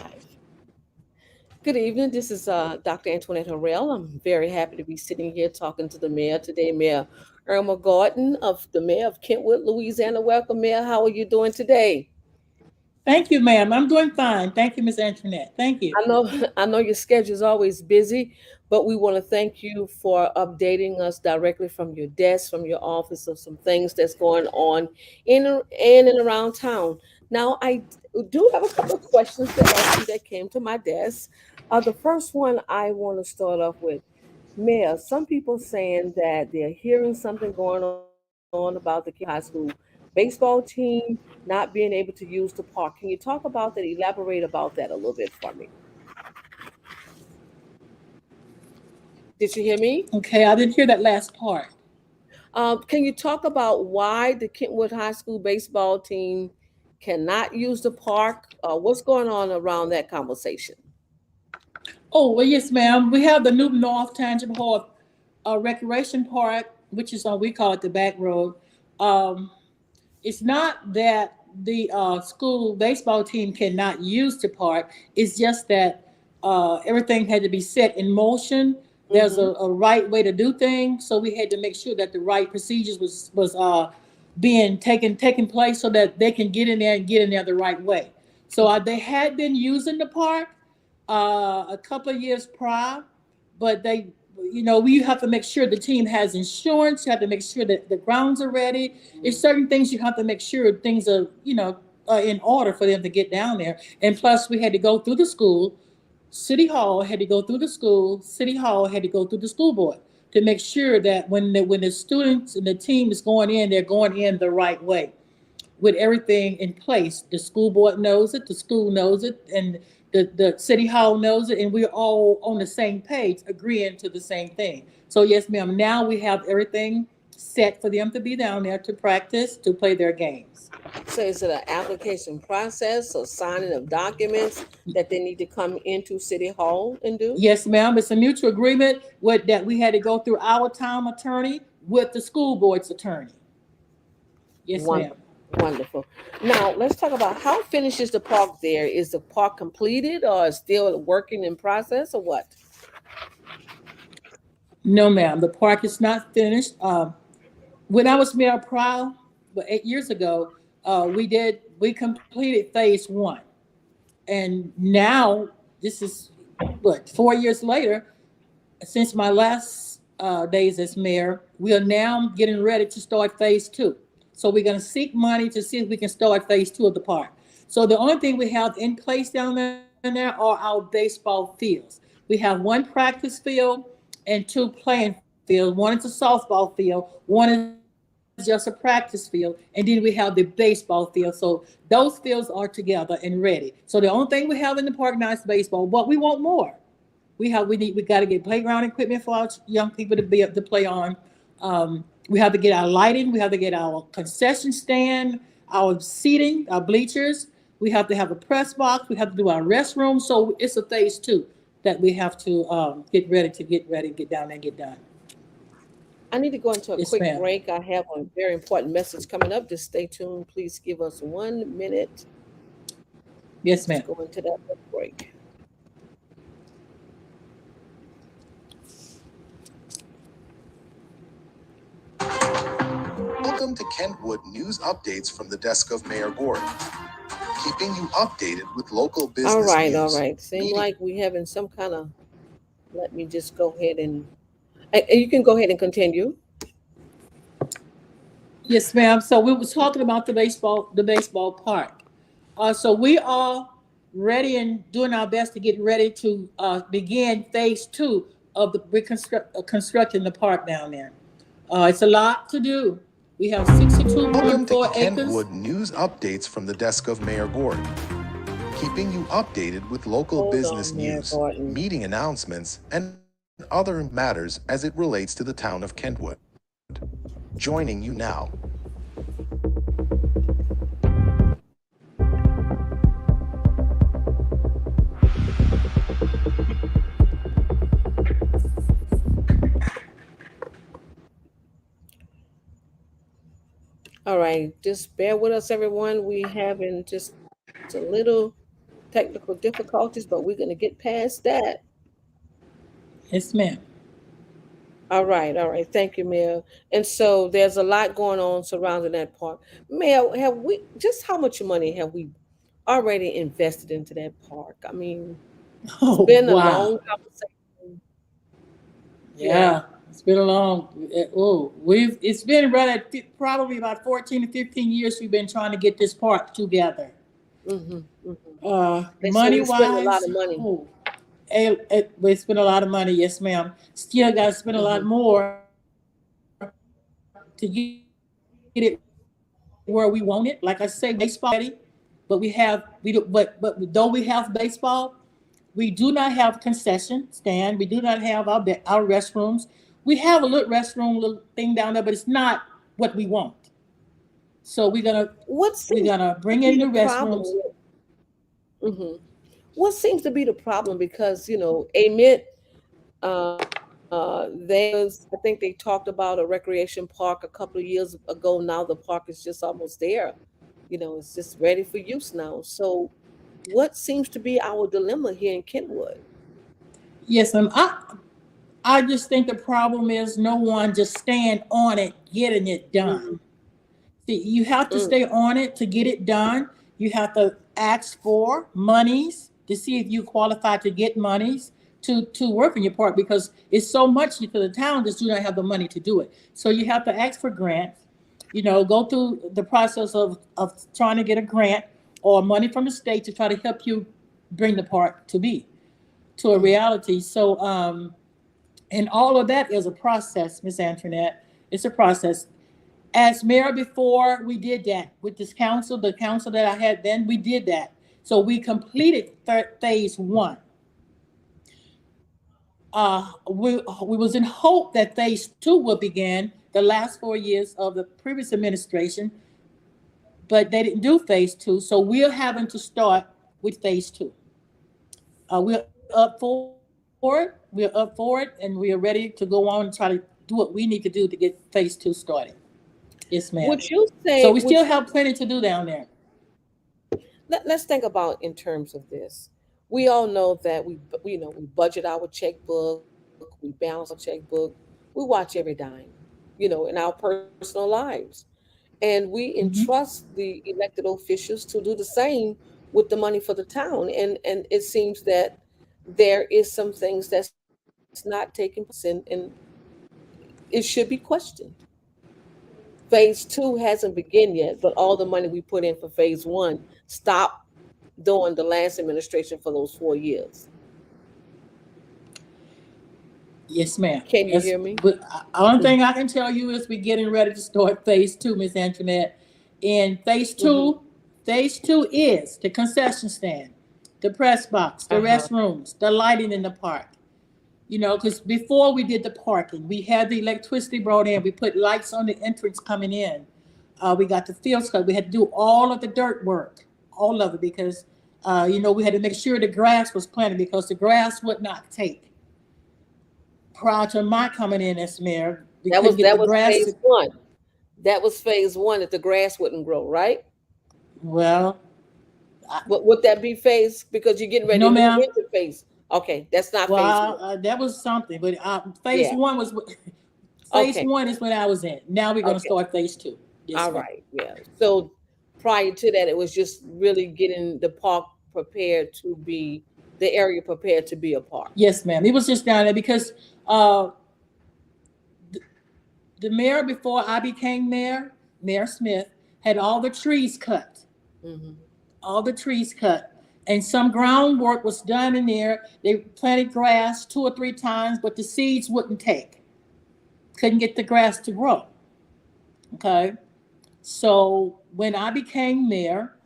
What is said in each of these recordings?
live. Good evening. This is Dr. Antoinette Harrell. I'm very happy to be sitting here talking to the mayor today, Mayor Irma Gordon of the mayor of Kentwood, Louisiana. Welcome, Mayor. How are you doing today? Thank you, ma'am. I'm doing fine. Thank you, Miss Antoinette. Thank you. I know I know your schedule is always busy, but we want to thank you for updating us directly from your desk, from your office, of some things that's going on in and around town. Now, I do have a couple of questions to ask you that came to my desk. The first one I want to start off with, Mayor. Some people saying that they're hearing something going on about the Kent High School baseball team not being able to use the park. Can you talk about that? Elaborate about that a little bit for me. Did you hear me? Okay, I didn't hear that last part. Can you talk about why the Kentwood High School baseball team cannot use the park? What's going on around that conversation? Oh, well, yes, ma'am. We have the New North Tangible Hall Recreation Park, which is we call it the back road. Um, it's not that the school baseball team cannot use the park. It's just that everything had to be set in motion. There's Mm-hmm. a right way to do things, so we had to make sure that the right procedures was being taken place so that they can get in there and get in there the right way. So they had been using the park a couple of years prior, but we have to make sure the team has insurance. You have to make sure that the grounds are ready. It's certain things you have to make sure things are, in order for them to get down there. And plus, we had to go through the school. City Hall had to go through the school. City Hall had to go through the school board to make sure that when the students and the team is going in, they're going in the right way with everything in place. The school board knows it, the school knows it, and the city hall knows it, and we're all on the same page, agreeing to the same thing. So yes, ma'am. Now we have everything set for them to be down there to practice, to play their games. So is it an application process or signing of documents that they need to come into City Hall and do? Yes, ma'am. It's a mutual agreement with that we had to go through our town attorney with the school board's attorney. Yes, ma'am. Wonderful. Wonderful. Now let's talk about how finished is the park there. Is the park completed or still working in process or what? No, ma'am. The park is not finished. When I was mayor prior, but 8 years ago, we completed phase 1, and now this is what 4 years later. Since my last days as mayor, we are now getting ready to start phase 2. So we're going to seek money to see if we can start phase 2 of the park. So the only thing we have in place down there are our baseball fields. We have one practice field and 2 playing fields. One is a softball field, one is just a practice field, and then we have the baseball field. So those fields are together and ready. So the only thing we have in the park now is baseball, but we want more. We got to get playground equipment for our young people to be able to play on. We have to get our lighting. We have to get our concession stand, our seating, our bleachers. We have to have a press box. We have to do our restroom. So it's a phase 2 that we have to get down there and get done. I need to go into a Yes, quick ma'am. break. I have a very important message coming up. Just stay tuned. Please give us 1 minute. Yes, Let's ma'am. go into that break. Welcome to Kentwood News Updates from the desk of Mayor Gordon, keeping you updated with local All business right, all news, right. Seem meeting. like we having some kind of. Let me just go ahead and. You can go ahead and continue. Yes, ma'am. So we was talking about the baseball park. So we are ready and doing our best to get ready to begin phase 2 of the constructing the park down there. It's a lot to do. We have Welcome to 62.4 acres. Kentwood News Updates from the desk of Mayor Gordon, keeping you updated with local Hold business on, Mayor news, Gordon. meeting announcements, and other matters as it relates to the town of Kentwood. Joining you now. All right, just bear with us, everyone. We having just a little technical difficulties, but we're going to get past that. Yes, ma'am. All right, all right. Thank you, Mayor. And so there's a lot going on surrounding that park. Mayor, have we just how much money have we already invested into that park? I mean, it's Oh, been a wow. long conversation. Yeah. Yeah, it's been a long. Oh, it's been right at probably about 14 to 15 years. We've been trying to get this park together. Mm-hmm, mm-hmm. And so Money we spend a lot wise, of money. oh, we spent a lot of money. Yes, ma'am. Still got to spend a lot Mm-hmm. more to get it where we want it. Like I say, we got the baseball ready, but we have but though we have baseball, we do not have concession stand. We do not have our restrooms. We have a little restroom, little thing down there, but it's not what we want. So What we're seems gonna to bring be in the the problem? restrooms. Mm-hmm. What seems to be the problem? Because admit I think they talked about a recreation park a couple of years ago. Now the park is just almost there. It's just ready for use now. So, what seems to be our dilemma here in Kentwood? Yes, ma'am. I just think the problem is no one just staying on it, getting it Mm-hmm. done. See, you have to Mm, stay on it to get it done. You have to ask for monies to see if you qualify to get monies to work in your park because it's so much to the town just do not have the money to do it. So you have to ask for grants, go through the process of trying to get a grant or money from the state to try to help you bring the park to a mm. reality. So and all of that is a process, Miss Antoinette. It's a process. As mayor before, we did that with this council, the council that I had then, we did that. So we completed phase one. We was in hope that phase two would begin the last 4 years of the previous administration, but they didn't do phase two. So we're having to start with phase two. We're up for it. We're up for it, and we are ready to go on and try to do what we need to do to get phase two started. Yes, ma'am. Would So you we still say? have Would plenty you to do down there. let's think about in terms of this. We all know that we budget our checkbook, we balance our checkbook, we watch every dime, in our personal lives. And we Mm-hmm. entrust the elected officials to do the same with the money for the town. And it seems that there is some things that's not taking place, and it should be questioned. Phase two hasn't begun yet, but all the money we put in for phase one stopped during the last administration for those 4 years. Yes, ma'am. Can you That's hear me? but only thing I can tell you is we're getting ready to start phase two, Miss Antoinette. And Hmm. phase two is the concession stand, the press box, the Uh-huh. restrooms, the lighting in the park. Because before we did the parking, we had the electricity brought in. We put lights on the entrance coming in. We got the fields cut. We had to do all of the dirt work, all of it, because we had to make sure the grass was planted because the grass would not take. Prior to my coming in as mayor, we That couldn't was get that the was grass phase to. one. That was phase one that the grass wouldn't grow, right? Well, Would that be phase because you're getting ready no, to move ma'am. into phase? Okay, that's not phase Well, one. that was something, but phase Yeah. one was phase Okay. one is when I was in. Now we're going to Okay. start phase two. Yes, All ma'am. right. Yeah. So prior to that, it was just really getting the park prepared to be the area prepared to be a park. Yes, ma'am. It was just down there because uh, the mayor before I became mayor, Mayor Smith, had all the trees cut, Hmm. all the trees cut. And some groundwork was done in there. They planted grass 2 or 3 times, but the seeds wouldn't take. Couldn't get the grass to grow. Okay. So when I became mayor,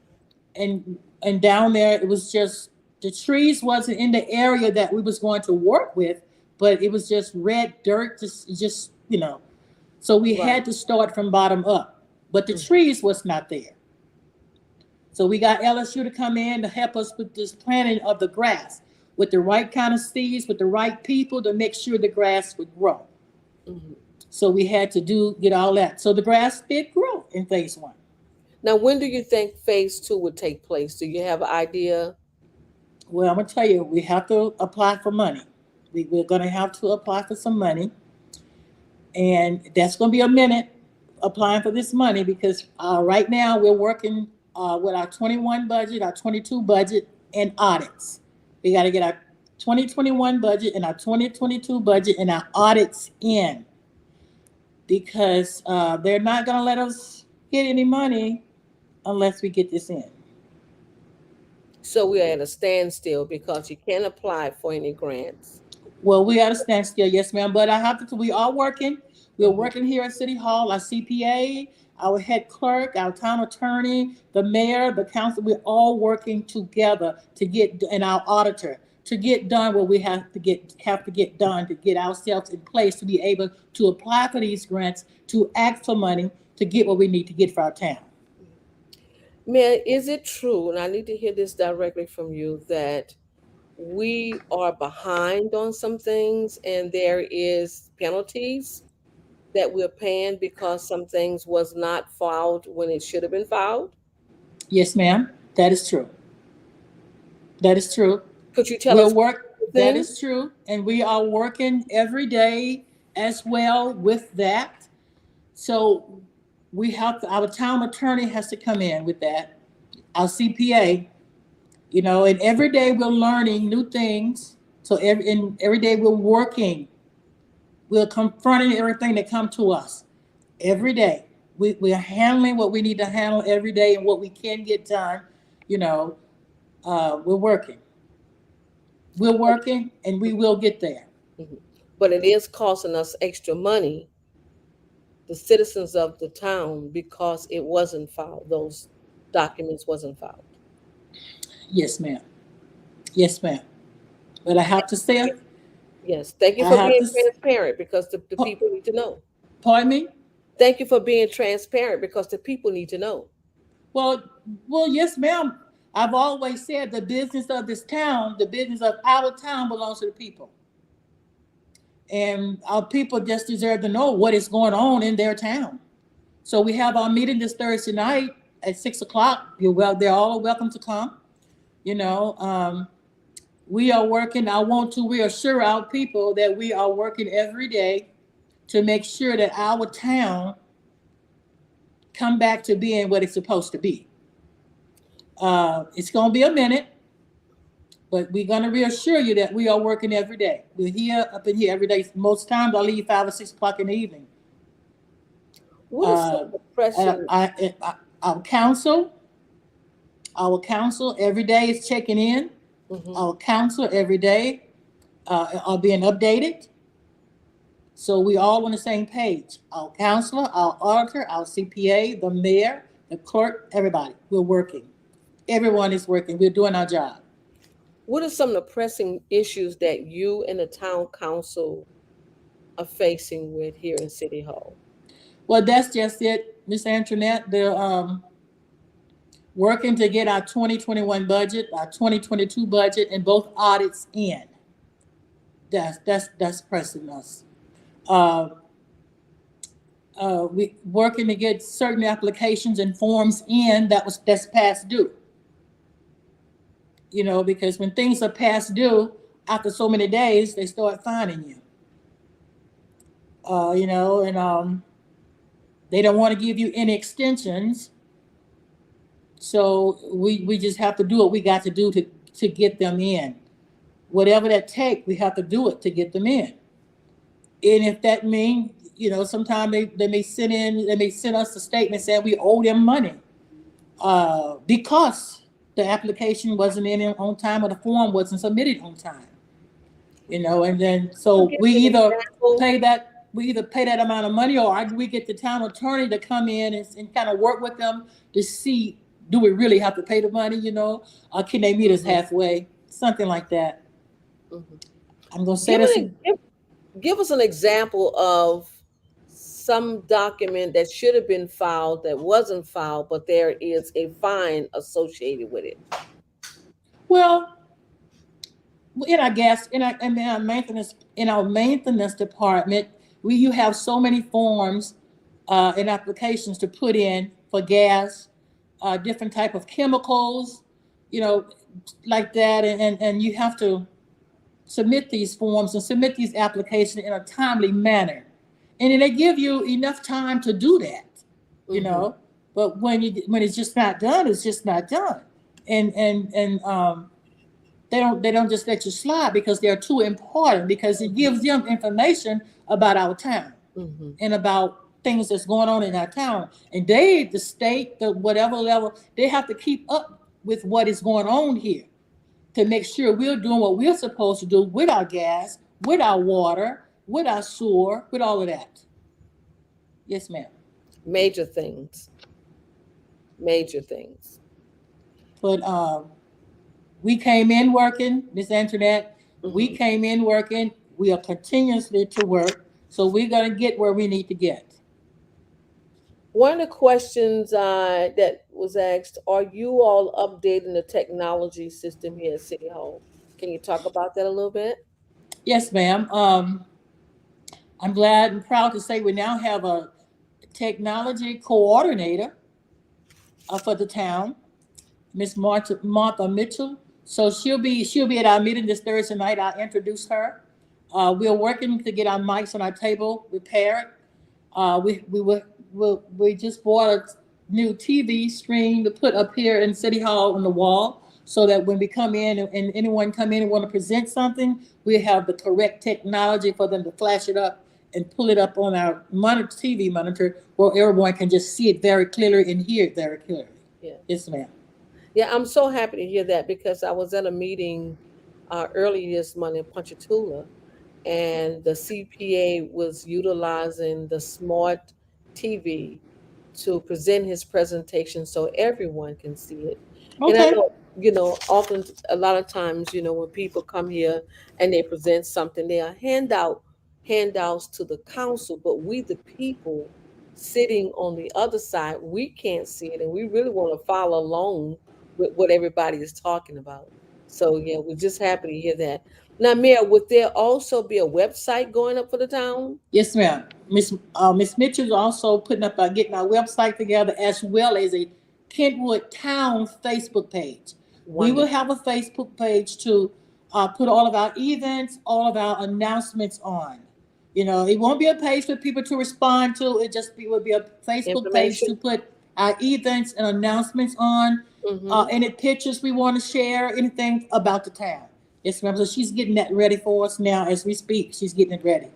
and down there it was just the trees wasn't in the area that we was going to work with, but it was just red dirt, just. So we had Right. to start from bottom up, but the Hmm. trees was not there. So we got LSU to come in to help us with this planting of the grass with the right kind of seeds, with the right people to make sure the grass would grow. Hmm. So we had to get all that. So the grass did grow in phase one. Now, when do you think phase two would take place? Do you have an idea? Well, I'm gonna tell you, we have to apply for money. We're gonna have to apply for some money, and that's gonna be a minute applying for this money because right now we're working with our 21 budget, our 22 budget, and audits. We got to get our 2021 budget and our 2022 budget and our audits in because they're not gonna let us get any money unless we get this in. So we are at a standstill because you can't apply for any grants. Well, we got to stand still, yes, ma'am. But I have to. We are working. We're Mhm. working here at City Hall. Our CPA, our head clerk, our town attorney, the mayor, the council. We're all working together to get, and our auditor to get done what we have to get done to get ourselves in place to be able to apply for these grants, to ask for money, to get what we need to get for our town. Mayor, is it true, and I need to hear this directly from you, that we are behind on some things and there is penalties that we're paying because some things was not filed when it should have been filed? Yes, ma'am. That is true. That is true. Could you tell We'll us work. the That things? is true. And we are working every day as well with that. So we have to, our town attorney has to come in with that, our CPA, and every day we're learning new things. So every day we're working, we're confronting everything that come to us every day. We are handling what we need to handle every day and what we can get done. You know, we're working. We're working and we will get there. Mhm. But it is costing us extra money, the citizens of the town, because it wasn't filed. Those documents wasn't filed. Yes, ma'am. Yes, ma'am. But I have to say, Yes. Thank you I for have being to, transparent because the pa- people need to know. pardon me? Thank you for being transparent because the people need to know. Well, well, yes, ma'am. I've always said the business of this town, the business of our town belongs to the people. And our people just deserve to know what is going on in their town. So we have our meeting this Thursday night at 6 o'clock. They're all welcome to come. You know, we are working. I want to reassure our people that we are working every day to make sure that our town come back to being what it's supposed to be. It's going to be a minute, but we're going to reassure you that we are working every day. We're here, up in here every day. Most times I leave 5 or 6 o'clock in the evening. What are some Uh, of the pressing? our council, every day is checking in. Mhm. Our council every day are being updated. So we all on the same page. Our counselor, our auditor, our CPA, the mayor, the clerk, everybody. We're working. Everyone is working. We're doing our job. What are some of the pressing issues that you and the town council are facing with here in City Hall? Well, that's just it, Miss Antoinette. They're working to get our 2021 budget, our 2022 budget, and both audits in. That's pressing us. Uh, we working to get certain applications and forms in that's past due. Because when things are past due, after so many days, they start fining you. And they don't want to give you any extensions. So we just have to do what we got to do to get them in. Whatever that take, we have to do it to get them in. And if that means, sometimes they may send us a statement saying we owe them money because the application wasn't in on time or the form wasn't submitted on time. And then You so give an example. we either pay that amount of money or we get the town attorney to come in and kind of work with them to see, do we really have to pay the money, or can they meet us Mhm, halfway, something like that. mhm. I'm gonna say Give this. an give us an example of some document that should have been filed that wasn't filed, but there is a fine associated with it. Well, in our gas in our maintenance department, you have so many forms and applications to put in for gas, different type of chemicals, you know, like that, and you have to submit these forms and submit these applications in a timely manner. And then they give you enough time to do that, you Mm-hmm. know. But when it's just not done, it's just not done. And they don't just let you slide because they're too important, because it Mm-hmm. gives them information about our town Mm-hmm. and about things that's going on in our town. And they, the state, the whatever level, they have to keep up with what is going on here to make sure we're doing what we're supposed to do with our gas, with our water, with our sewer, with all of that. Yes, ma'am. Major things. Major things. But we came in working, Miss Antoinette. We Mm-hmm. came in working. We are continuously to work. So we're going to get where we need to get. One of the questions that was asked: are you all updating the technology system here at City Hall? Can you talk about that a little bit? Yes, ma'am. I'm glad and proud to say we now have a technology coordinator for the town, Miss Martha Mitchell. So she'll be at our meeting this Thursday night. I'll introduce her. We're working to get our mics on our table repaired. We just bought a new TV screen to put up here in City Hall on the wall, so that when we come in and anyone come in and want to present something, we have the correct technology for them to flash it up and pull it up on our monitor, TV monitor, where everyone can just see it very clearly and hear it very clearly. Yeah. Yes, ma'am. Yeah, I'm so happy to hear that because I was at a meeting early this month in Ponchatoula, and the CPA was utilizing the smart TV to present his presentation so everyone can see it. And I Okay. know, often a lot of times, when people come here and they present something, they are handouts to the council, but we the people sitting on the other side, we can't see it, and we really want to follow along with what everybody is talking about. So yeah, we're just happy to hear that. Now, Mayor, would there also be a website going up for the town? Yes, ma'am. Miss Mitchell's also putting up getting our website together, as well as a Kentwood Town Facebook page. We will Wonderful. have a Facebook page to put all of our events, all of our announcements on. You know, it won't be a page for people to respond to. Will be a Facebook page Information. to put our events and announcements on. Mm-hmm. Any pictures we want to share, anything about the town. Yes, ma'am. So she's getting that ready for us now as we speak. She's getting it ready.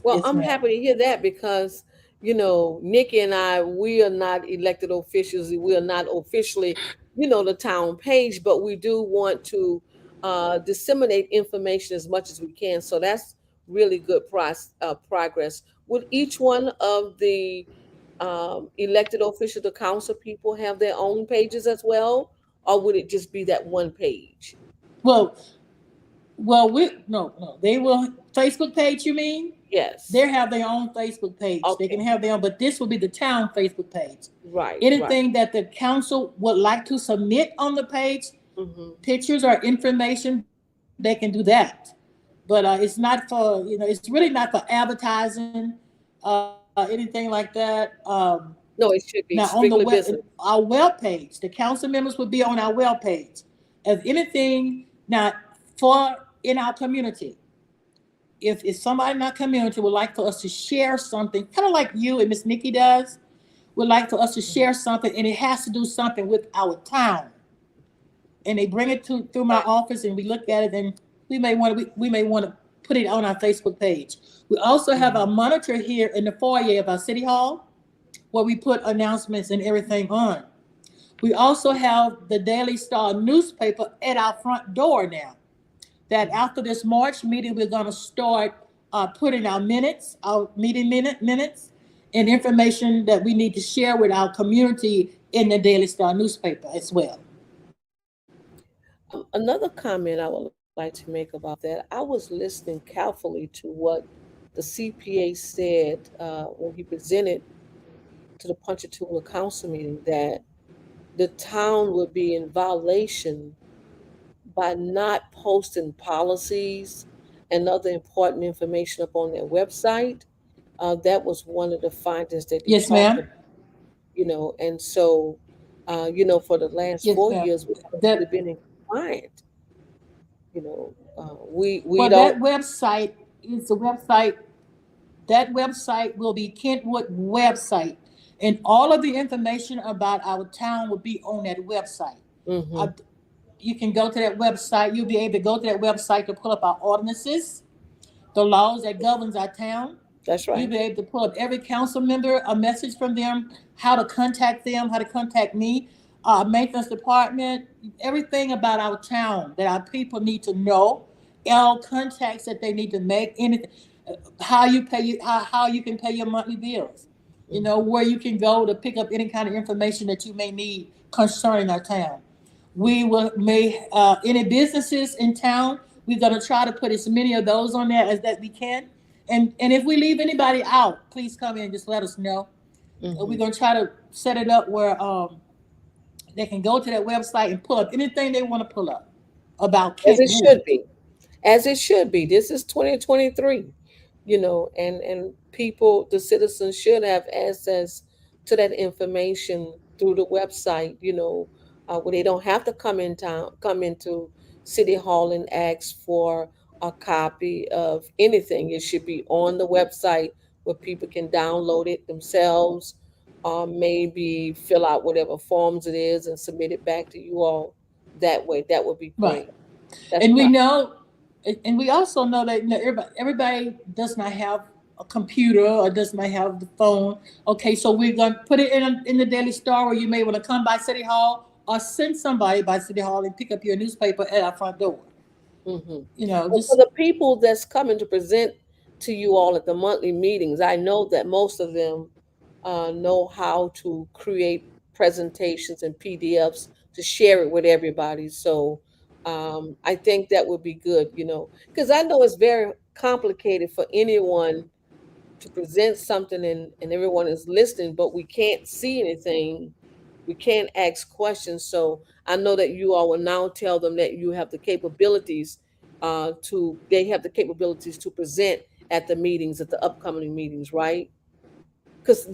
Well, Yes, I'm ma'am. happy to hear that because, Nikki and I, we are not elected officials. We are not officially, the town page, but we do want to disseminate information as much as we can. So that's really good progress. Would each one of the elected officials, the council people, have their own pages as well? Or would it just be that one page? Well, we no. They will Facebook page. You mean? They Yes. have their own Facebook page. They can Okay. have their own, but this will be the town Facebook page. Right, right. Anything that the council would like to submit on the page, Mm-hmm. pictures or information, they can do that. But it's not for it's really not for advertising, anything like that. Now on No, it should be our strictly web business. page, the council members would be on our web page. If anything, now for in our community, if somebody in our community would like for us to share something, kind of like you and Miss Nikki does, would like for us to share something, and it has to do something with our town, and they bring it to through my Right. office, and we look at it, and we may want to put it on our Facebook page. We also have a Mhm. monitor here in the foyer of our city hall where we put announcements and everything on. We also have the Daily Star newspaper at our front door now. That Mhm. after this March meeting, we're going to start putting our minutes, our minutes, and information that we need to share with our community in the Daily Star newspaper as well. Another comment I would like to make about that, I was listening carefully to what the CPA said when he presented to the Ponchatoula Council meeting that the town would be in violation by not posting policies and other important information up on their website. That was one of the findings that they Yes, talked ma'am. about, and so For the last Yes, four ma'am. years, we haven't really That been in compliant. We well, don't. that website is a website. That website will be Kentwood website, and all of the information about our town will be on that website. Hmm. Uh, you can go to that website. You'll be able to go to that website to pull up our ordinances, the laws that governs our town. That's You'll right. be able to pull up every council member, a message from them, how to contact them, how to contact me, maintenance department, everything about our town that our people need to know, all contacts that they need to make, anything, how you pay you, how you can pay your monthly bills, where you can go to pick up any kind of information that you may need concerning our town. We will may any businesses in town. We're gonna try to put as many of those on there as that we can. And if we leave anybody out, please come in and just let us know. We're Hmm. gonna try to set it up where they can go to that website and pull up anything they want to pull up about As it should Kentwood. be. As it should be. This is 2023, and people, the citizens should have access to that information through the website, where they don't have to come into City Hall and ask for a copy of anything. It should be on the website where people can download it themselves, or maybe fill out whatever forms it is and submit it back to you all that way. That would be Right. great. That's And we right. know, and we also know that everybody does not have a computer or does not have the phone. Okay, so we're going to put it in the Daily Star, where you may want to come by City Hall or send somebody by City Hall and pick up your newspaper at our front door. Hmm. And for Just the people that's coming to present to you all at the monthly meetings, I know that most of them know how to create presentations and PDFs to share it with everybody. So I think that would be good, because I know it's very complicated for anyone to present something, and everyone is listening, but we can't see anything. We can't ask questions. So I know that you all will now tell them that you have the capabilities they have the capabilities to present at the meetings, at the upcoming meetings, right? Because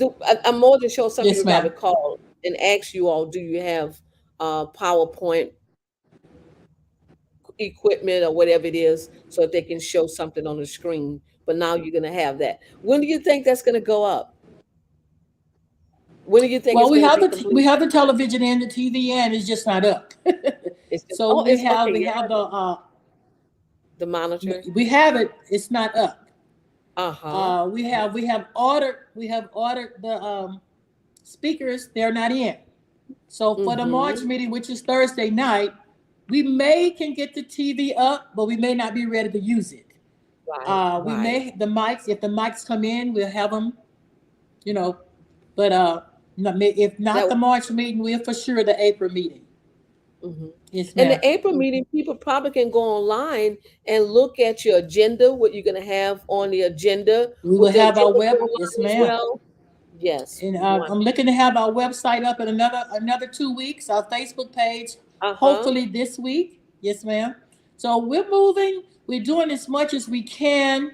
I'm more than sure some yes, people ma'am. probably call and ask you all, do you have PowerPoint equipment or whatever it is, so that they can show something on the screen? But now you're going to have that. When do you think that's going to go up? When do you think Well, it's we going to have be we complete? have the television and the TV, and it's just not up. It's just, So oh, we it's have okay. we You have have it, the monitor. we have it. It's not up. Uh-huh. We have ordered the speakers. They're not in. So for the March Mm-hmm. meeting, which is Thursday night, we may can get the TV up, but we may not be ready to use it. Right, We right. may the mics. If the mics come in, we'll have them. You know, but if not That. the March meeting, we're for sure the April meeting. Hmm. Yes, And ma'am. the April meeting, people probably can go online and look at your agenda, what you're going to have on the agenda. We will Would the have our agenda go web. Yes, online as ma'am. well? Yes, And I'm wonderful. looking to have our website up in another 2 weeks. Our Facebook page, Uh-huh. hopefully this week. Yes, ma'am. So we're moving. We're doing as much as we can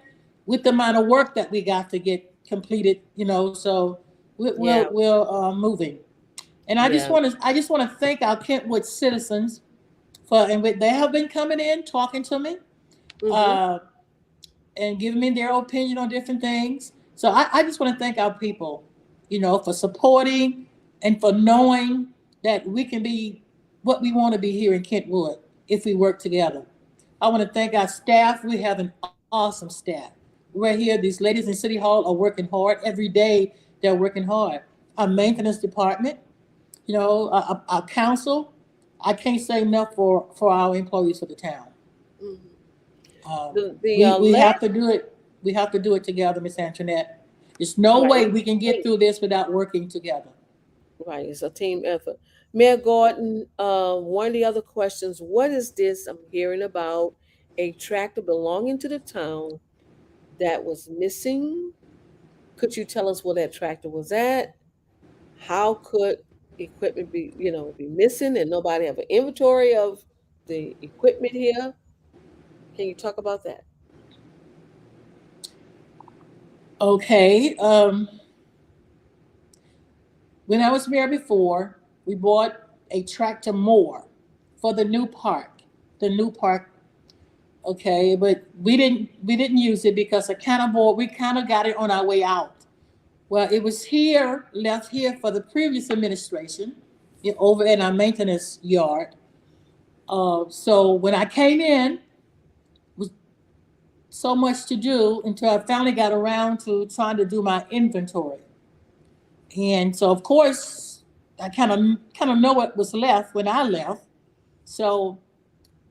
with the amount of work that we got to get completed. So Yeah, we're moving. And yeah. I just want to thank our Kentwood citizens for they have been coming in talking to me. Mm-hmm. Uh, and giving me their opinion on different things. So I just want to thank our people, for supporting and for knowing that we can be what we want to be here in Kentwood if we work together. I want to thank our staff. We have an awesome staff. We're here. These ladies in City Hall are working hard every day. They're working hard. Our maintenance department, our council. I can't say enough for our employees for the town. Mm-hmm. Um, The we have last. to do it. We have to do it together, Miss Antoinette. There's no Right. way we can get through this without working together. Right, it's a team effort. Mayor Gordon, one of the other questions, what is this I'm hearing about a tractor belonging to the town that was missing? Could you tell us where that tractor was at? How could equipment be missing and nobody have an inventory of the equipment here? Can you talk about that? Okay. When I was mayor before, We bought a tractor more for the new park. The new park, okay, but we didn't use it because I kind of bought. We kind of got it on our way out. Well, it was here, left here for the previous administration, over in our maintenance yard. So when I came in, was so much to do until I finally got around to trying to do my inventory. And so, of course, I kind of know what was left when I left. So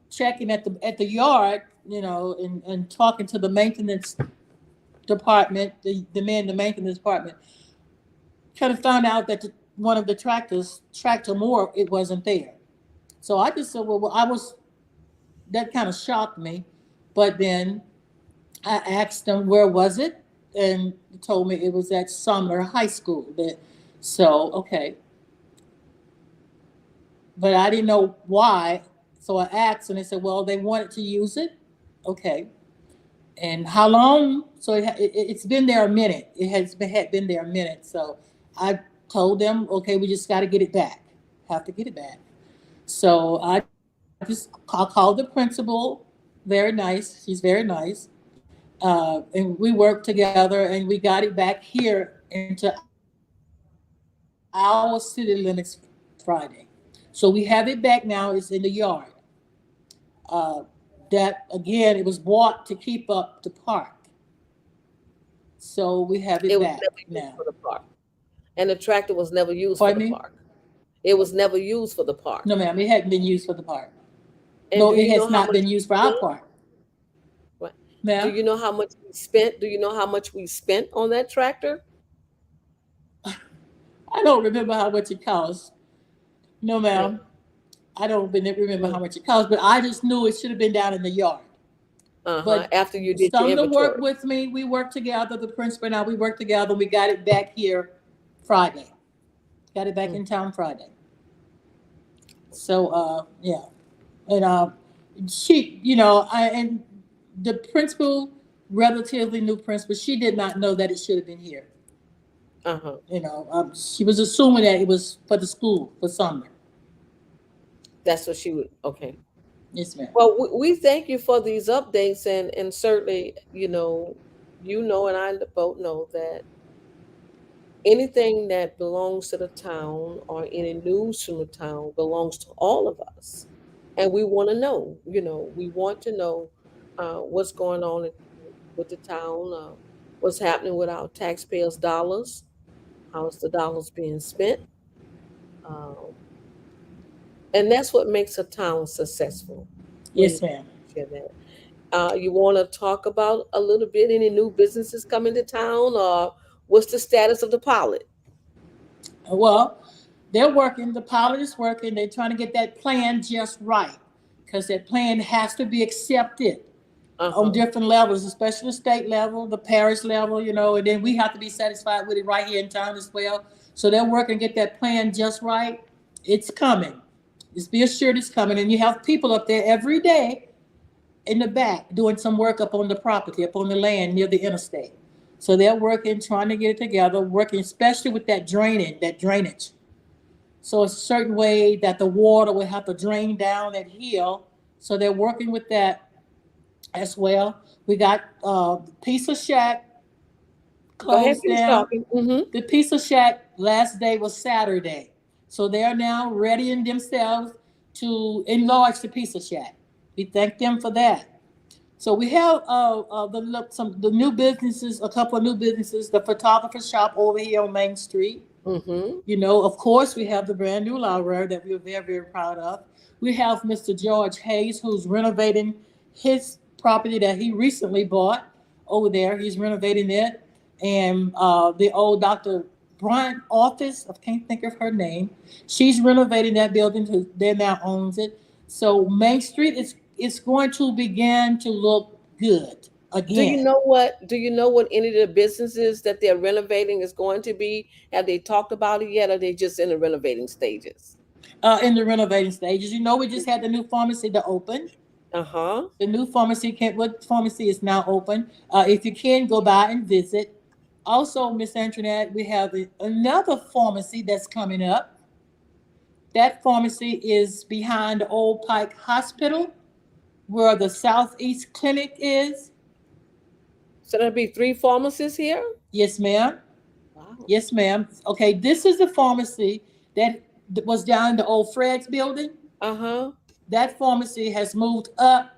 checking at the yard, and talking to the maintenance department, the man in the maintenance department, kind of found out that one of the tractor more, it wasn't there. So I just said, well, I was that kind of shocked me, but then I asked them where was it, and they told me it was at Sumner High School. So okay, but I didn't know why. So I asked, and they said, well, they wanted to use it. Okay, and how long? So it's been there a minute. Had been there a minute. So I told them, okay, we just got to get it back. Have to get it back. So I called the principal. Very nice. She's very nice. And we worked together, and we got it back here into our city limits Friday. So we have it back now. It's in the yard. That again, it was bought to keep up the park. So we have it back It was now. never used for the park. And the tractor was never used for Pardon the me? park. It was never used for the No, park. ma'am, it hadn't been used for the park. And No, do it you has know how not much been we used for our spent? park, What? Do ma'am. you know how much we spent? Do you know how much we spent on that tractor? I don't remember how much it cost. No, Yeah. ma'am. I don't remember Well, how much it cost, but I just knew it should have been down in the yard. uh-huh. But After you did your some to work inventory. with me. We worked together. The principal and I, we worked together. We got it back here Friday. Got it back Mm. in town Friday. So yeah, and she, and the principal, relatively new principal, she did not know that it should have been here. Uh-huh. She was assuming that it was for the school for summer. That's what she would. Okay. Yes, ma'am. Well, we thank you for these updates, and certainly, and I both know that anything that belongs to the town or any news from the town belongs to all of us. And we want to know, we want to know what's going on with the town, what's happening with our taxpayers' dollars, how's the dollars being spent. Um, and that's what makes a town successful when you Yes, ma'am. share that. You want to talk about a little bit any new businesses coming to town, or what's the status of the pilot? Well, they're working. The pilot is working. They're trying to get that plan just right because that plan has to be accepted Uh on huh. different levels, especially the state level, the parish level, and then we have to be satisfied with it right here in town as well. So they're working to get that plan just right. It's coming. Just be assured it's coming. And you have people up there every day in the back doing some work up on the property, up on the land near the interstate. So they're working, trying to get it together, working especially with that drainage. So it's a certain way that the water will have to drain down that hill. So they're working with that as well. We got Pizza Shack Go ahead, closed finish down. talking. Mm-hmm. The Pizza Shack last day was Saturday. So they are now readying themselves to enlarge the Pizza Shack. We thank them for that. So we have the new businesses, a couple of new businesses, the photographer shop over here on Main Street. Mm-hmm. Of course, we have the brand new library that we're very, very proud of. We have Mr. George Hayes, who's renovating his property that he recently bought over there. He's renovating it. And the old Dr. Bryant office, I can't think of her name. She's renovating that building. They now owns it. So Main Street is going to begin to look good Do you again. know what? Do you know what any of the businesses that they're renovating is going to be? Have they talked about it yet? Or are they just in the renovating stages? In the renovating stages. We just had the new pharmacy to open. Uh huh. The new Kentwood Pharmacy is now open. If you can, go by and visit. Also, Miss Antoinette, we have another pharmacy that's coming up. That pharmacy is behind the Old Pike Hospital, where the Southeast Clinic is. So there'll be three pharmacists here? Yes, ma'am. Wow. Yes, ma'am. Okay, this is the pharmacy that was down in the old Fred's building. Uh-huh. That pharmacy has moved up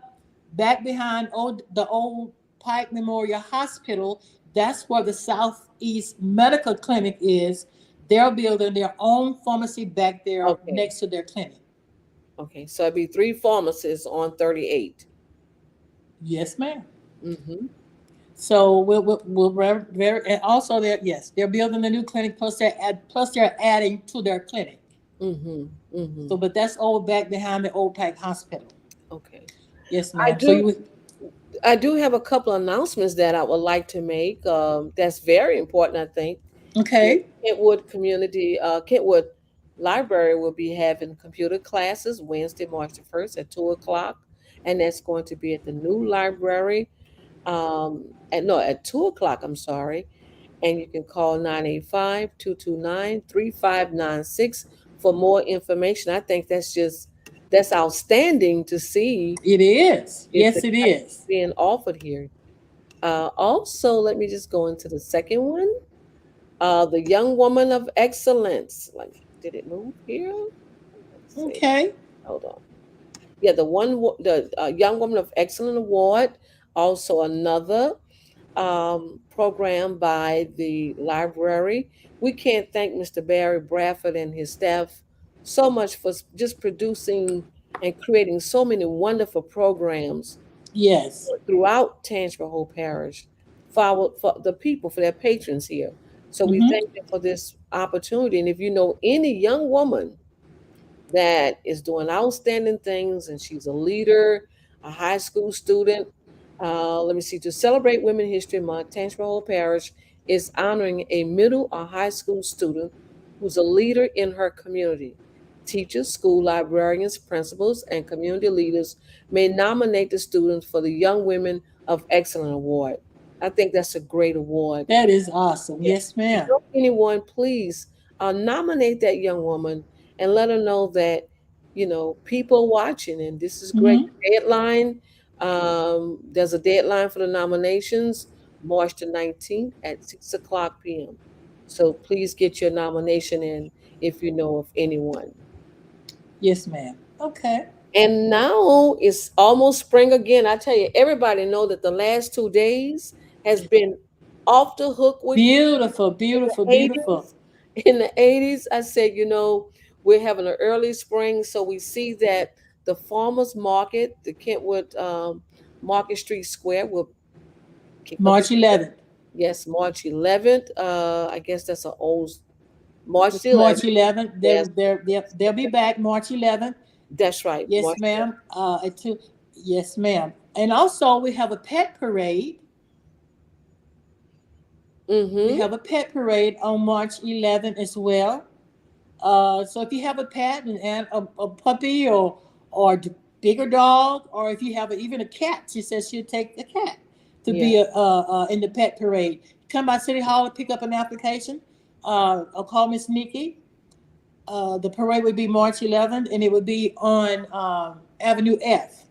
back behind the old Pike Memorial Hospital. That's where the Southeast Medical Clinic is. They're building their own pharmacy back there Okay. next to their clinic. Okay. So it'll be three pharmacists on 38. Yes, ma'am. Mm-hmm. So very, and also they're building a new clinic plus they're adding to their clinic. Mm-hmm. Mm-hmm. So but that's all back behind the old Pike Hospital. Okay. Yes, I ma'am. So do you would I do have a couple announcements that I would like to make. That's very important, I think. The okay? Kentwood Library will be having computer classes Wednesday, March the 1st at 2 o'clock. And that's going to be at the new library. At 2 o'clock, I'm sorry. And you can call 985-229-3596 for more information. I think that's outstanding to see It is. if the Yes, it class is is. being offered here. Also, let me just go into the second one. The Young Woman of Excellence. Did it move here? Let's see. Okay. Hold on. Yeah, the Young Woman of Excellence Award. Also, another program by the library. We can't thank Mr. Barry Bradford and his staff so much for just producing and creating so many wonderful programs Yes. throughout Tangipahoa Parish for the people, for their patrons here. So we Mm-hmm. thank them for this opportunity. And if you know any young woman that is doing outstanding things and she's a leader, a high school student, let me see, to celebrate Women History Month, Tangipahoa Parish is honoring a middle or high school student who's a leader in her community. Teachers, school librarians, principals, and community leaders may nominate the students for the Young Women of Excellence Award. I think that's a great award. That is awesome. Yeah. Yes, If you ma'am. know anyone, please nominate that young woman and let her know that, people watching and this is great. Mm-hmm. Deadline, there's a deadline for the nominations, March the 19th at 6 o'clock p.m. So please get your nomination in if you know of anyone. Yes, ma'am. Okay. And now it's almost spring again. I tell you, everybody know that the last 2 days has been off the hook with heat Beautiful, in beautiful, the beautiful. 80s. In the 80s, I said, we're having an early spring, so we see that the farmers market, the Kentwood Market Street Square, will kick up March its. 11th. Yes, March 11th. I guess that's an old March It's the March 11th. 11th. Yes, They'll be back March 11th. that's right, Yes, March ma'am. At two. Yes, ma'am. And also we have a pet parade. 11th. We Mm-hmm. have a pet parade on March 11th as well. So if you have a pet and a puppy or a bigger dog, or if you have even a cat, she says she'll take the cat to Yeah. be in the pet parade. Come by City Hall to pick up an application. I'll call Miss Nikki. The parade would be March 11th, and it would be on Avenue F,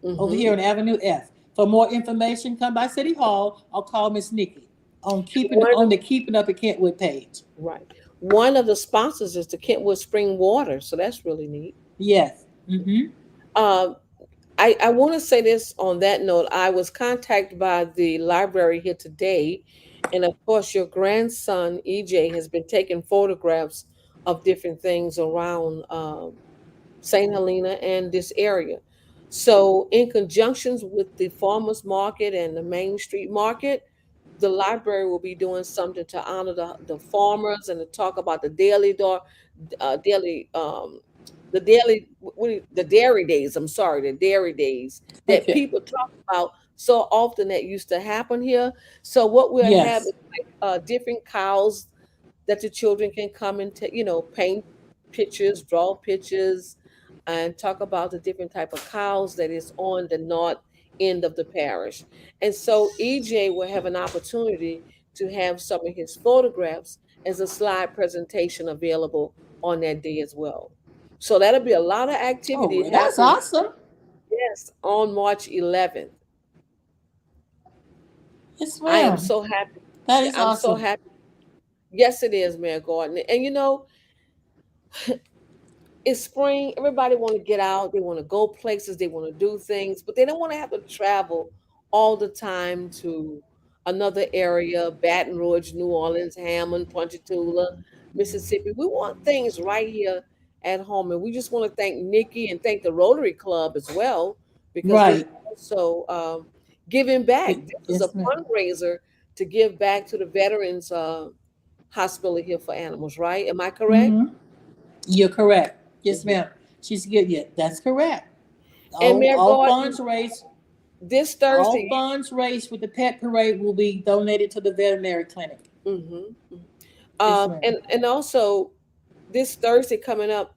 over Mm-hmm. here on Avenue F. For more information, come by City Hall. I'll call Miss Nikki One of the on the Keeping Up at Kentwood page. Right. One of the sponsors is the Kentwood Spring Water, so that's really neat. Yes. Mm-hmm. Um, I want to say this on that note. I was contacted by the library here today, and of course, your grandson EJ has been taking photographs of different things around St. Helena and this area. So, in conjunction with the farmers market and the Main Street market, the library will be doing something to honor the farmers and to talk about daily the dairy days. I'm sorry, the dairy days that Okay. people talk about so often that used to happen here. So what we'll have Yes. is like different cows that the children can come and paint pictures, draw pictures, and talk about the different type of cows that is on the north end of the parish. And so EJ will have an opportunity to have some of his photographs as a slide presentation available on that day as well. So that'll be a lot of Oh, activity well, that's happening. awesome. Yes, on March 11th. Yes, I am ma'am. so happy. That Yeah, is I'm so awesome. happy. Yes, it is, Mayor Gordon. And it's spring. Everybody want to get out. They want to go places. They want to do things, but they don't want to have to travel all the time to another area, Baton Rouge, New Orleans, Hammond, Ponchatoula, Mississippi. We want things right here at home. And we just want to thank Nikki and thank the Rotary Club as well, because they're Right. also giving back. This is a Yes, ma'am. fundraiser to give back to the Veterans Hospital here for Animals, right? Am I correct? Mm-hmm. You're correct. Yes, Mhm. ma'am. She's good. Yeah, that's correct. And All Mayor all Gordon, funds raised, this all Thursday, funds raised with the pet parade will be donated to the veterinary clinic. hmm Yes, ma'am. and also this Thursday coming up,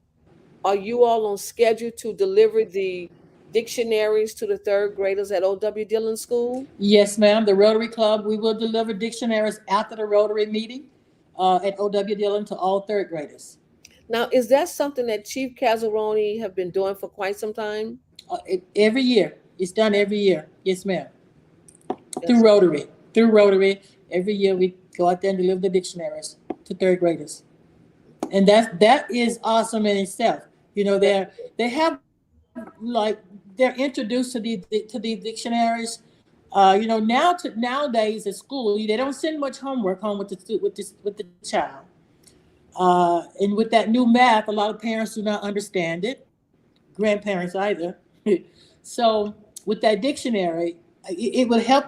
are you all on schedule to deliver the dictionaries to the third graders at O.W. Dillon School? Yes, ma'am. The Rotary Club, we will deliver dictionaries after the Rotary meeting at OW Dillon to all third graders. Now, is that something that Chief Cazzaroni have been doing for quite some time? Every year. It's done every year. Yes, ma'am. Through Yes. Rotary. Through Rotary. Every year we go out there and deliver the dictionaries to third graders. And that is awesome in itself. You know, Yes. they have like they're introduced to these dictionaries. Nowadays at school they don't send much homework home with the child. And with that new math, a lot of parents do not understand it, grandparents either. So with that dictionary, it would help.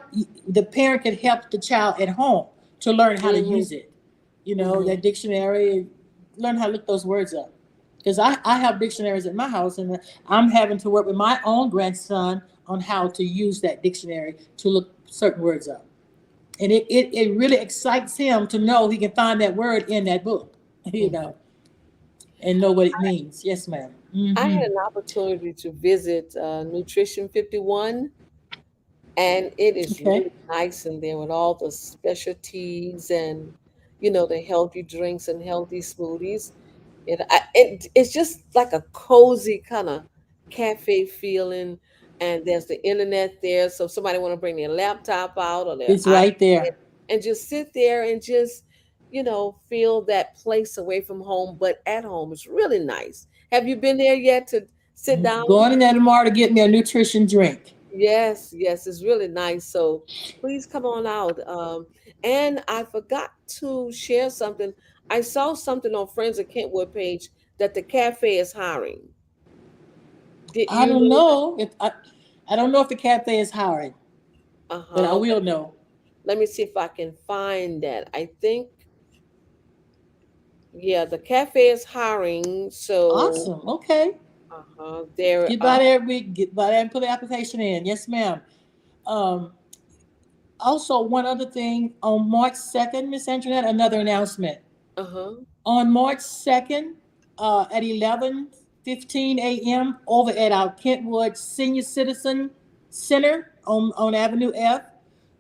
The parent could help the child at home to learn how to Mm-hmm. use it. You know, Mm-hmm. that dictionary, learn how to look those words up. Because I have dictionaries at my house, and I'm having to work with my own grandson on how to use that dictionary to look certain words up. And it really excites him to know he can find that word in that book, you Mm-hmm. know, and know what it means. Yes, ma'am. I Mm-hmm. had an opportunity to visit Nutrition 51, and it is Okay. really nice in there with all the specialties and the healthy drinks and healthy smoothies. It's just like a cozy kind of cafe feeling, and there's the internet there, so if somebody want to bring their laptop out or their It's iPad right there. and just sit there and just feel that place away from home but at home. It's really nice. Have you been there yet to sit down? Going in there tomorrow to get me a nutrition drink. Yes, yes, it's really nice. So please come on out. And I forgot to share something. I saw something on Friends of Kentwood page that the cafe is hiring. Did I you don't know that? know if I don't know if the cafe is hiring, but I Uh-huh. will know. Let me see if I can find that. I think, yeah, the cafe is hiring. So, Awesome. Okay. there. Get by there. We get by there and put the application in. Yes, ma'am. Um, Also, one other thing on March 2nd, Miss Antoinette, another announcement. Uh-huh. On March 2nd, at 11:15 a.m., over at our Kentwood Senior Citizen Center on Avenue F,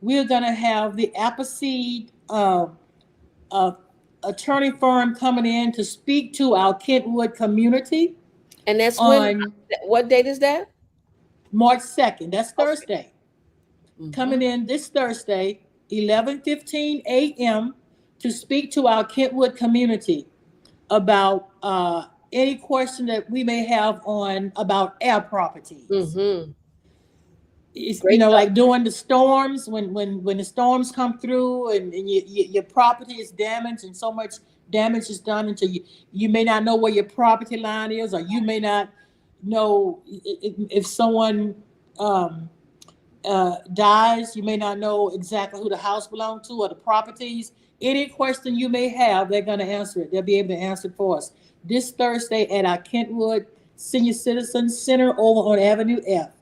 we're going to have the Appleseed uh, attorney firm coming in to speak to our Kentwood community And that's when. on What date is that? March 2nd. That's Okay. Thursday. Mm-hmm. Coming in this Thursday, 11:15 a.m., to speak to our Kentwood community about any question that we may have on about air properties. Mm-hmm. It's, Great like subject. during the storms, when the storms come through and your property is damaged and so much damage is done until you may not know where your property line is, or you may not know if someone um, dies, you may not know exactly who the house belonged to or the properties. Any question you may have, they're going to answer it. They'll be able to answer it for us. This Thursday at our Kentwood Senior Citizens Center over on Avenue F.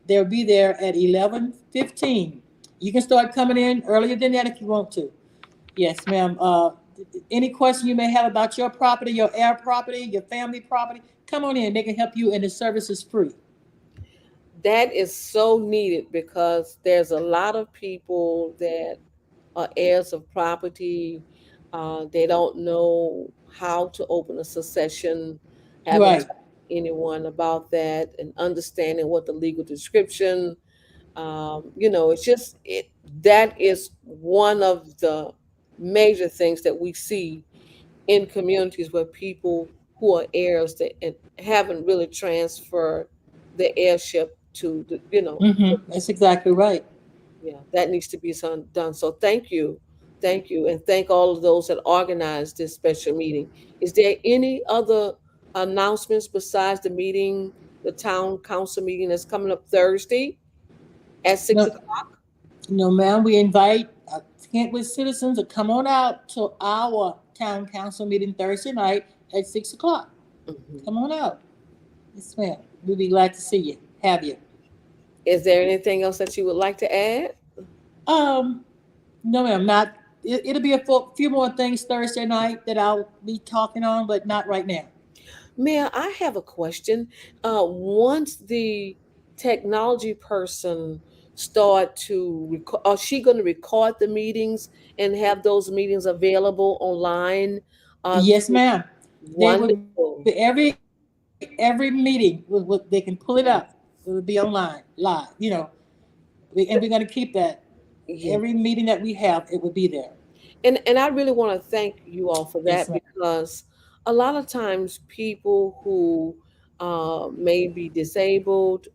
They'll be there at 11:15. You can start coming in earlier than that if you want to. Yes, ma'am. Any question you may have about your property, your air property, your family property, come on in. They can help you, and the service is free. That is so needed because there's a lot of people that are heirs of property. They don't know how to open a succession, having to Right. anyone about that and understanding what the legal description. It's just that is one of the major things that we see in communities where people who are heirs that and haven't really transferred the heirship to the, That's exactly right. yeah, that needs to be done. So thank you, and thank all of those that organized this special meeting. Is there any other announcements besides the meeting, the town council meeting that's coming up Thursday at six No, o'clock? no, ma'am. We invite Kentwood citizens to come on out to our town council meeting Thursday night at 6 o'clock. Mhm. Come on out. Yes, ma'am. We'll be glad to see you. Have you? Is there anything else that you would like to add? Um, no, ma'am. Not. It'll be a few more things Thursday night that I'll be talking on, but not right now. Mayor, I have a question. Once the technology person start to record, are she going to record the meetings and have those meetings available online? Yes, Through ma'am. They would wonderful. every meeting they can pull it up. It would be online live. And we're going to keep that. Every Yeah. meeting that we have, it would be there. And I really want to thank you all for Yes, that ma'am. because a lot of times people who may be disabled,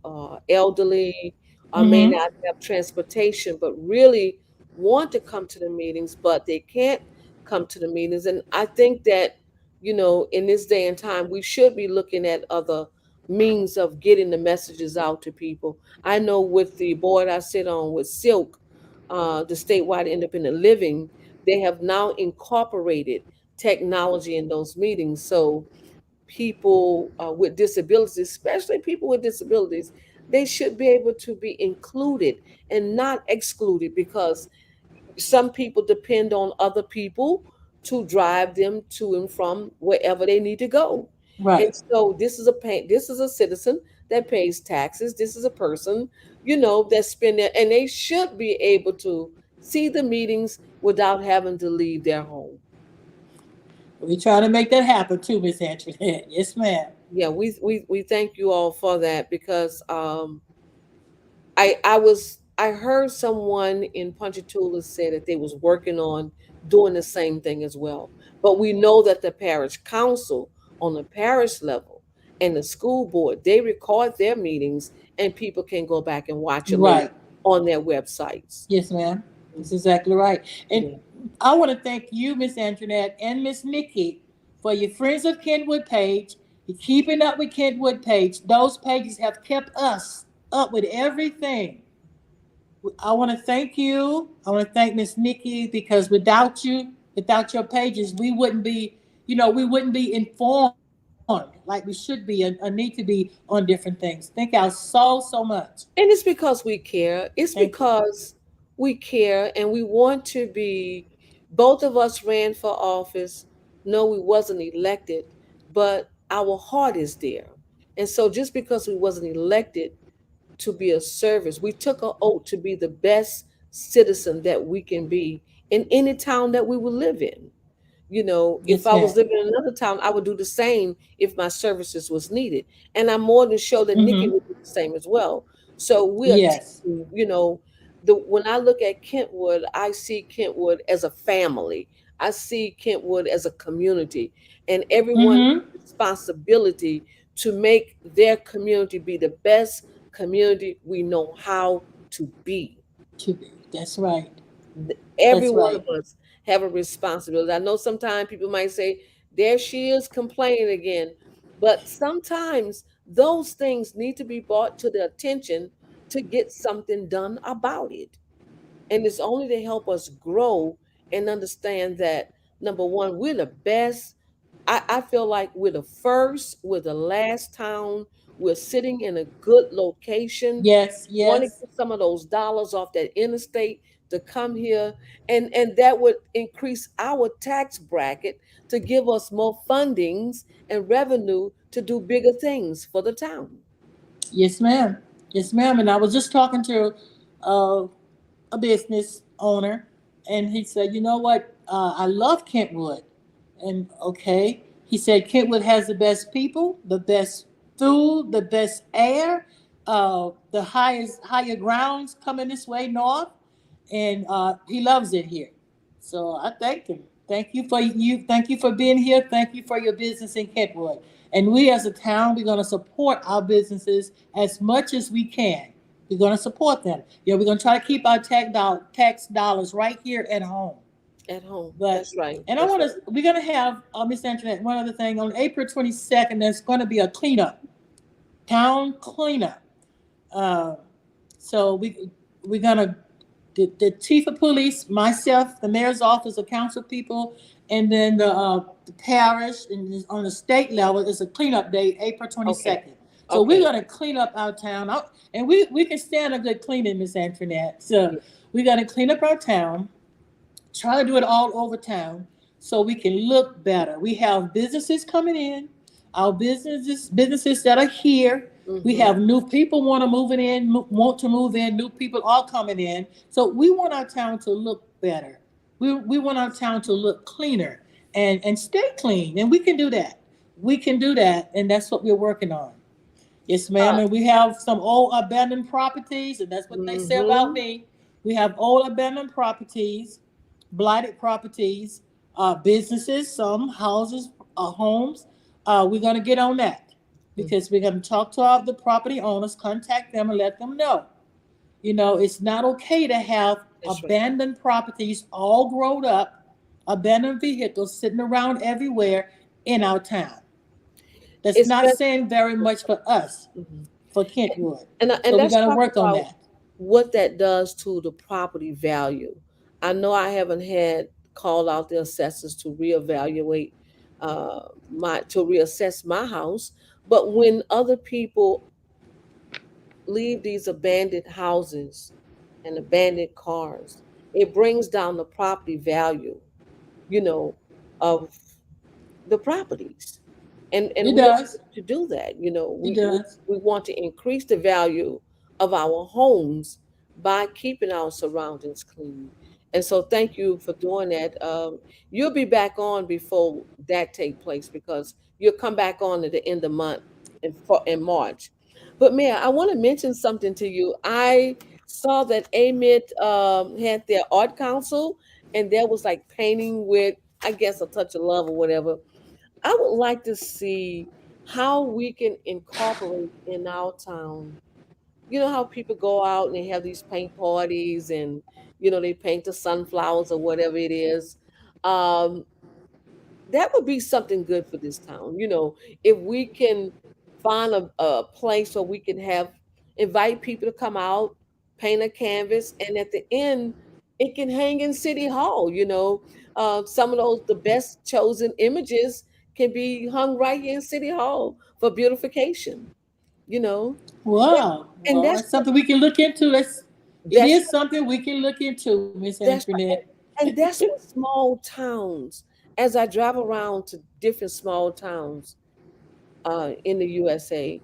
elderly, may Mm-hmm. not have transportation, but really want to come to the meetings, but they can't come to the meetings. And I think that, in this day and time, we should be looking at other means of getting the messages out to people. I know with the board I sit on with Silk, the statewide independent living, they have now incorporated technology in those meetings. So people with disabilities, especially people with disabilities, they should be able to be included and not excluded because some people depend on other people to drive them to and from wherever they need to go. And Right. so this is a citizen that pays taxes. This is a person, that's spend there and they should be able to see the meetings without having to leave their home. We're trying to make that happen too, Miss Antoinette. Yes, ma'am. Yeah, we thank you all for that because I heard someone in Ponchatoula say that they was working on doing the same thing as well. But we know that the parish council on the parish level and the school board, they record their meetings and people can go back and watch it later Right. on their websites. Yes, ma'am. That's exactly right. And Yeah. I want to thank you, Miss Antoinette, and Miss Nikki, for your Friends of Kentwood page. You're keeping up with Kentwood page. Those pages have kept us up with everything. I want to thank you. I want to thank Miss Nikki because without you, without your pages, we wouldn't be informed like we should be and need to be on different things. Thank y'all so much. And it's because we care. It's Thank you. because we care and we want to be, both of us ran for office. No, we wasn't elected, but our heart is there. And so just because we wasn't elected to be a service, we took an oath to be the best citizen that we can be in any town that we will live in. If Yes, I was ma'am. living in another town, I would do the same if my services was needed. And I'm more than sure that Nikki Mm-hmm. would do the same as well. So we're a Yes. team, when I look at Kentwood, I see Kentwood as a family. I see Kentwood as a community. And everyone Mm-hmm. has responsibility to make their community be the best community we know how to be. To be. That's right. Every That's one of right. us have a responsibility. I know sometimes people might say, there she is complaining again. But sometimes those things need to be brought to the attention to get something done about it. And it's only to help us grow and understand that number one, we're the best. I feel like we're the first, we're the last town, we're sitting in a good location. Yes. Want to Yes. get some of those dollars off that interstate to come here, and that would increase our tax bracket to give us more fundings and revenue to do bigger things for the town. Yes, ma'am. Yes, ma'am. And I was just talking to uh, a business owner, and he said, "You know what? I love Kentwood." And okay, he said Kentwood has the best people, the best food, the best air, the higher grounds coming this way north, and he loves it here. So I thank him. Thank you for you. Thank you for being here. Thank you for your business in Kentwood. And we as a town, we're going to support our businesses as much as we can. We're going to support them. Yeah, we're going to try to keep our tax dollars right here at home. At home. But That's right. and I That's want right. to. We're going to have Miss Antoinette. One other thing on April 22nd. There's going to be a cleanup, town cleanup. Uh, so we're gonna the chief of police, myself, the mayor's office, the council people, and then the parish, and on the state level is a cleanup day, April Okay. 22nd. So we're Okay. gonna clean up our town, and we can stand a good cleaning, Miss Antoinette. So Yeah. we're gonna clean up our town, try to do it all over town so we can look better. We have businesses coming in, our businesses that are here. We Mm-hmm. have new people want to move in, new people are coming in. So we want our town to look better. We want our town to look cleaner and stay clean. And we can do that. We can do that. And that's what we're working on. Yes, ma'am. And we have some old abandoned properties, and that's what they say about Mm-hmm. me. We have old abandoned properties, blighted properties, businesses, some houses, homes. We're going to get on that because we're going to talk to the property owners, contact them, and let them know. You know, it's not okay to have That's right. abandoned properties all grown up, abandoned vehicles sitting around everywhere in our town. That's not Especially, saying very much for us, mhm. for Kentwood. And So we're let's going to talk work on about that. what that does to the property value. I know I haven't had called out the assessors to reevaluate my to reassess my house, but when other people leave these abandoned houses and abandoned cars, it brings down the property value, you know, of the properties. And It we don't does. want to do that. You know, It we does. we want to increase the value of our homes by keeping our surroundings clean. And so thank you for doing that. You'll be back on before that take place because you'll come back on at the end of the month in March. But Mayor, I want to mention something to you. I saw that AMIT had their art council and there was like painting with, I guess, a touch of love or whatever. I would like to see how we can incorporate in our town. You know how people go out and they have these paint parties and they paint the sunflowers or whatever it is. Um, that would be something good for this town. If we can find a place where we can have invite people to come out, paint a canvas, and at the end, it can hang in City Hall. Some of those the best chosen images can be hung right here in City Hall for beautification. You know, and, Wow. and Well, that's something we can look into. It that's is something we can look into, Miss that's Antoinette. and that's what small towns. As I drive around to different small towns in the USA,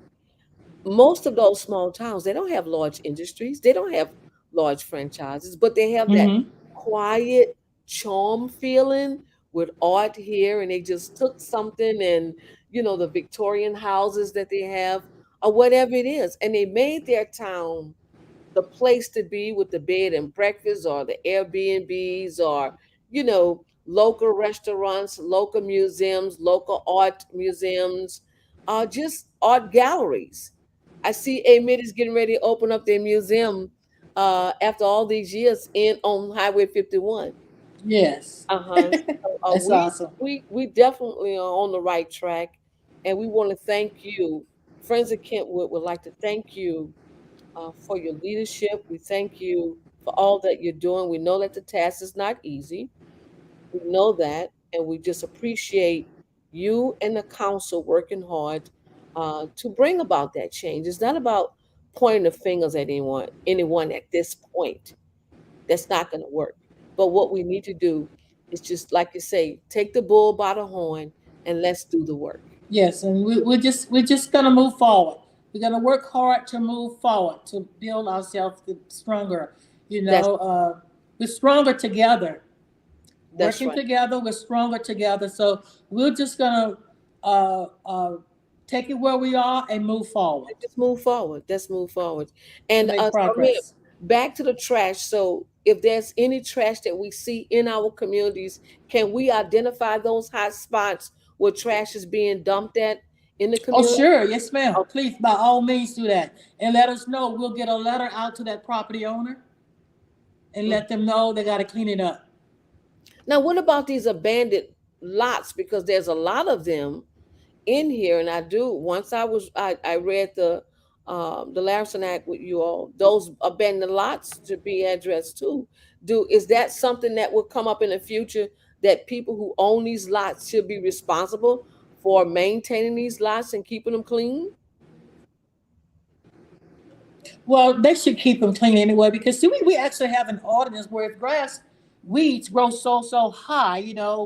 most of those small towns, they don't have large industries, they don't have large franchises, but they have that Mm-hmm. quiet charm feeling with art here, and they just took something and the Victorian houses that they have or whatever it is, and they made their town the place to be with the bed and breakfast or the Airbnbs or, local restaurants, local museums, local art museums, just art galleries. I see AMIT is getting ready to open up their museum after all these years in on Highway 51. Yes. Uh-huh. So, That's we awesome. we definitely are on the right track, and we want to thank you. Friends of Kentwood would like to thank you for your leadership. We thank you for all that you're doing. We know that the task is not easy. We know that, and we just appreciate you and the council working hard to bring about that change. It's not about pointing the fingers at anyone at this point. That's not going to work. But what we need to do is just, like you say, take the bull by the horn and let's do the work. Yes, and we're just gonna move forward. We're gonna work hard to move forward to build ourselves stronger. That's We're stronger together. that's Working right. together, we're stronger together. So we're just gonna uh, uh, take it where we are and move forward Just move forward. Let's move forward. to And make so Mayor, progress. back to the trash. So if there's any trash that we see in our communities, can we identify those hot spots where trash is being dumped at in the Oh, community? sure. Yes, ma'am. Okay. Please, by all means, do that. And let us know. We'll get a letter out to that property owner and Mhm. let them know they got to clean it up. Now, what about these abandoned lots? Because there's a lot of them in here, and I do. Once I read the Larson Act with you all. Those abandoned lots to be addressed too. Is that something that will come up in the future, that people who own these lots should be responsible for maintaining these lots and keeping them clean? Well, they should keep them clean anyway because see, we actually have an ordinance where if grass weeds grow so high,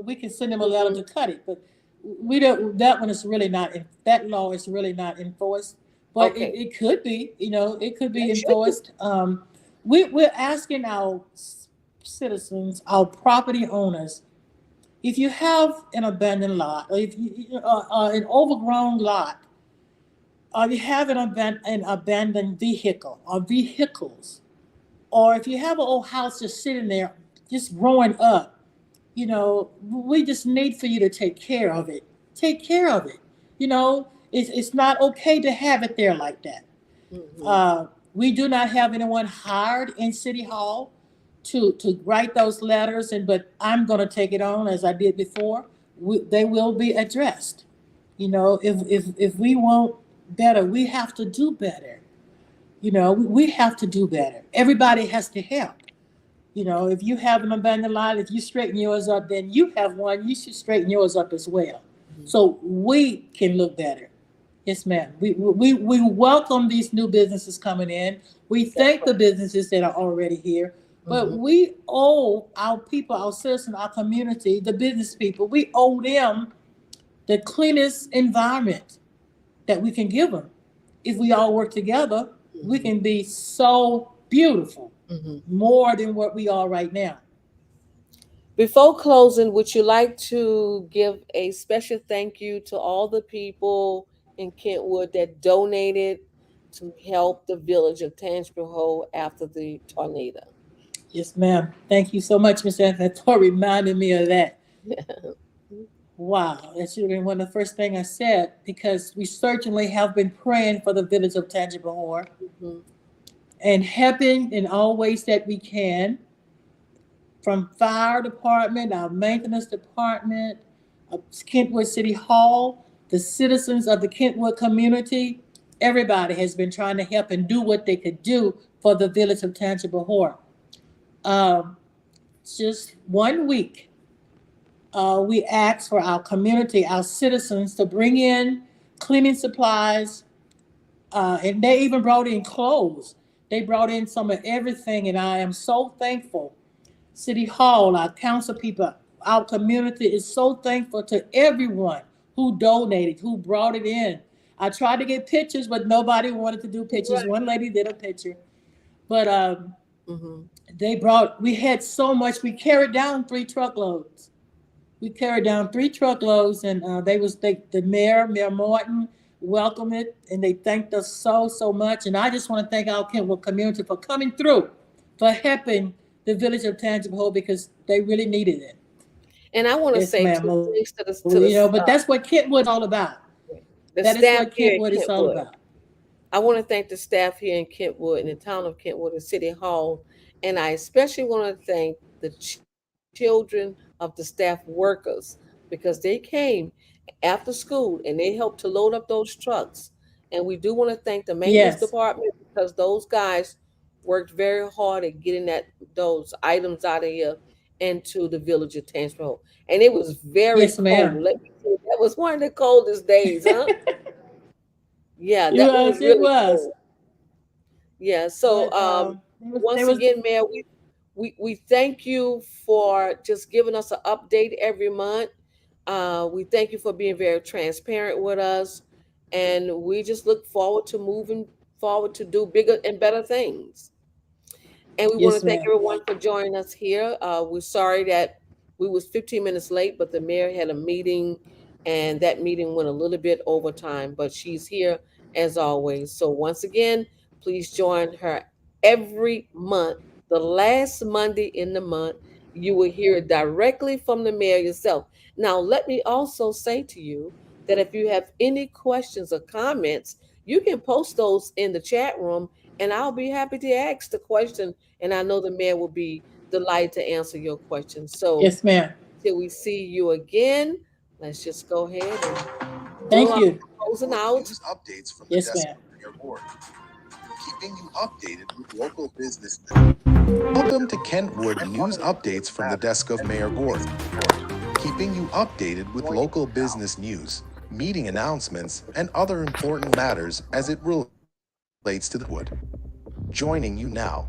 we can send them a letter Hmm. to cut it. But we don't. That one is really not. That law is really not enforced. But it, Okay, it could be. It could be it should be. enforced. We're asking our citizens, our property owners, if you have an abandoned lot or if you an overgrown lot or you have an abandoned vehicle or vehicles, or if you have an old house just sitting there, just growing up, we just need for you to take care of it. Take care of it. It's not okay to have it there like that. Hmm. Uh, we do not have anyone hired in City Hall to write those letters, but I'm going to take it on as I did before. They will be addressed. If we want better, we have to do better. We have to do better. Everybody has to help. If you have an abandoned lot, if you straighten yours up, then you have one. You should straighten yours up as well, so we can look better. Yes, ma'am. We welcome these new businesses coming in. We That's thank the businesses that are already here, right. but Hmm. we owe our people, our citizens, our community, the business people. We owe them the cleanest environment that we can give them. If we all work together, we Hmm. can be so beautiful, Hmm. more than what we are right now. Before closing, would you like to give a special thank you to all the people in Kentwood that donated to help the village of Tangipahoa after the tornado? Yes, ma'am. Thank you so much, Miss Anthony, for reminding me of that. Wow, that should have been one of the first things I said because we certainly have been praying for the village of Tangipahoa Mhm. and helping in all ways that we can, from fire department, our maintenance department, Kentwood City Hall, the citizens of the Kentwood community. Everybody has been trying to help and do what they could do for the village of Tangipahoa. Um, just one week, we asked for our community, our citizens, to bring in cleaning supplies, and they even brought in clothes. They brought in some of everything, and I am so thankful. City Hall, our council people, our community is so thankful to everyone who donated, who brought it in. I tried to get pictures, but nobody wanted to do pictures. Right. One lady did a picture, but Hmm. we had so much. We carried down 3 truckloads. We carried down 3 truckloads, and the Mayor Martin, welcomed it, and they thanked us so much. And I just want to thank our Kentwood community for coming through, for helping the village of Tangipahoa because they really needed it. And I want to Yes, say ma'am. two Well, things but that's what Kentwood's all about. the That is staff what here in Kentwood is all Kentwood. about. I want to thank the staff here in Kentwood, in the town of Kentwood, and City Hall. And I especially want to thank the children of the staff workers, because they came after school and they helped to load up those trucks. And we do want to thank the maintenance Yes. department, because those guys worked very hard at getting those items out of here into the village of Tangipahoa. And it was very Yes, cold. ma'am. Let me tell you, that was one of the coldest days, huh? Yeah, that one was Yes, it really was. cold. Yeah. So But once there was again, Mayor, we thank you for just giving us an update every month. We thank you for being very transparent with us, and we just look forward to moving forward to do bigger and better things. And we want to yes, thank ma'am. everyone for joining us here. We're sorry that we was 15 minutes late, but the mayor had a meeting and that meeting went a little bit over time, but she's here as always. So once again, please join her every month, the last Monday in the month. You will hear it directly from the mayor yourself. Now, let me also say to you that if you have any questions or comments, you can post those in the chat room, and I'll be happy to ask the question. And I know the mayor will be delighted to answer your questions. So, Yes, ma'am. till we see you again, let's just go ahead and do Thank our you. closing Kentwood out. news updates from the Yes, desk ma'am. of Mayor Board, keeping you updated with local business. Welcome to Kentwood news updates from the desk of Mayor Gord, keeping you updated with local business news, meeting announcements, and other important matters as it relates to the wood. Joining you now